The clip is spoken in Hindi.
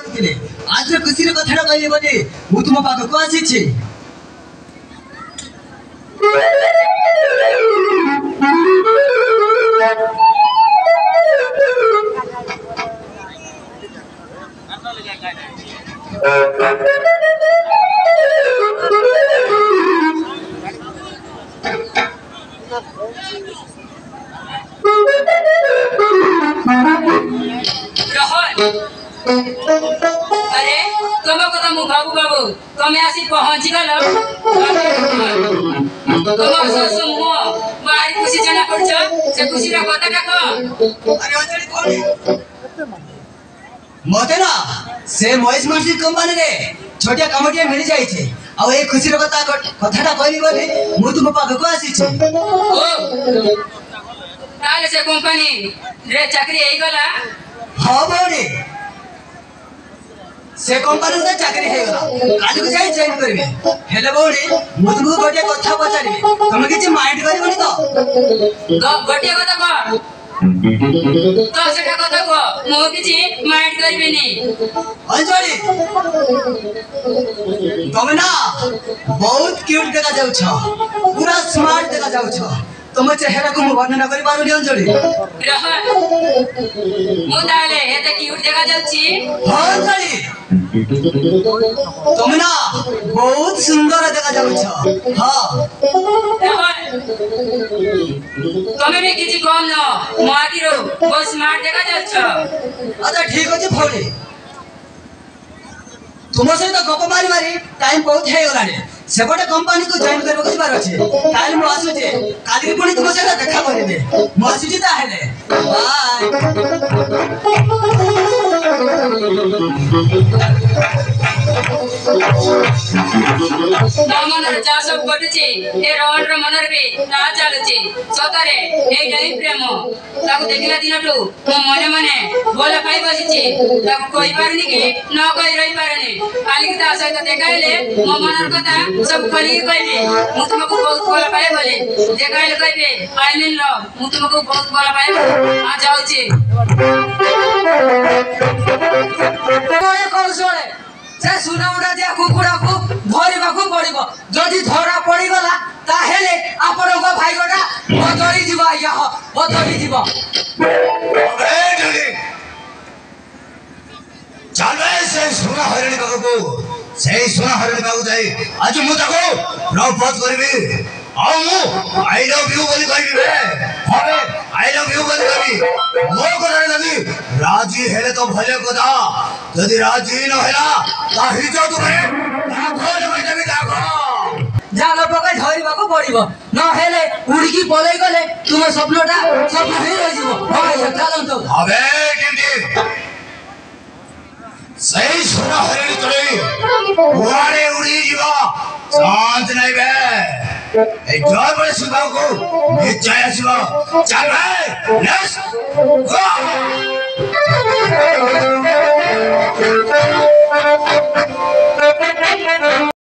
କରୁଥିଲେ ଆଜିର ଖୁସିର କଥାଟା କହିବେ ବୋଲି ମୁଁ ତୁମ ପାଖକୁ ଆସିଛି। अरे तुम कथा मु बाबू बाबू तुम्हें आसी पहुंची गल तुम ससु मु मारी खुशी जना पड़छ से खुशी रा कथा का को अरे अंजलि कोन मते ना से महेश मास्टर कंपनी रे छोटिया कामटिया मिल जाई छे आ ए खुशी रो कथाटा कहली बोली मु तुम पाखको आसी छे। ओ ताले से कंपनी रे चाकरी एई गला हां बोली से कंपनी से चाकरी हे गला काली को जाई जॉइन करबे हेले बोली मु तुमको गोटे कथा पचारिबे तुम किछ माइंड करबनी तो गोटे कथा को तो सेटा कथा को मु किछ माइंड करबेनी। अंजलि तुम ना बहुत क्यूट देखा जाउ छ पूरा स्मार्ट देखा जाउ छ तुम चेहरा को मु वर्णना करि पारुनी अंजलि रह मु ताले एते क्यूट देखा जाउची। हां अंजलि तुम ना बहुत सुंदर देखा जाउ छ। हां तुम भी किछ कम न माटी रो बहुत स्मार्ट देखा जाउ छ। अच्छा ठीक अछि भौली तुम सहित गप मारी मारी टाइम बहुत हे गलानी सेपटे कंपनी को जॉइन करबो के बार अछि काल मु आसु जे काली पुणी तुम सहित देखा करबे मु आसु जे ताहेले बाय मनर चास गटुची ए रोहन रो मनर भी ना चालुची सतरे ए डई प्रेम ताको देखिला दिनटू मो मने मने बोला पाई बसिची ताको कोई पारनी कि न कोई रही पारनी काली के आशा तो देखाइले मो मनर कथा सब खोली कहबे मु तुमको बहुत बोला पाए बोले देखाइले कहबे आई मीन लव मु तुमको बहुत बोला पाए आ जाउची कोई कोन सोले से सुना उडा जे कुकुडा को धरिबा को पड़िबो जदी धरा पड़ी गला ताहेले आपण को भाई गोटा बदली जीवा या बदली जीवा चलबे से सुना हरिणी बाबू से सुना हरिणी बाबू जाई आज मु ताको प्रपोज करबी आ मु आई लव यू बोली कहबी बे हबे आई लव यू बोली कहबी मो करे नदी राजी हेले तो भले कदा यदि राजी न हेला ताहि जो तुमे ताको ले देबी ताको जाल पकाई धरिबा को पड़िबो न हेले उड़की पलै गले तुम स्वप्नटा स्वप्न हे रहि जीवो भाई चलन तो हबे टिंडी सही सुना हरिणी तोरे उड़े उड़ी जीवा शांत नहीं बे ए जोर बड़े सुबाव को निश्चय आसीबो चल भाई लेट्स गो।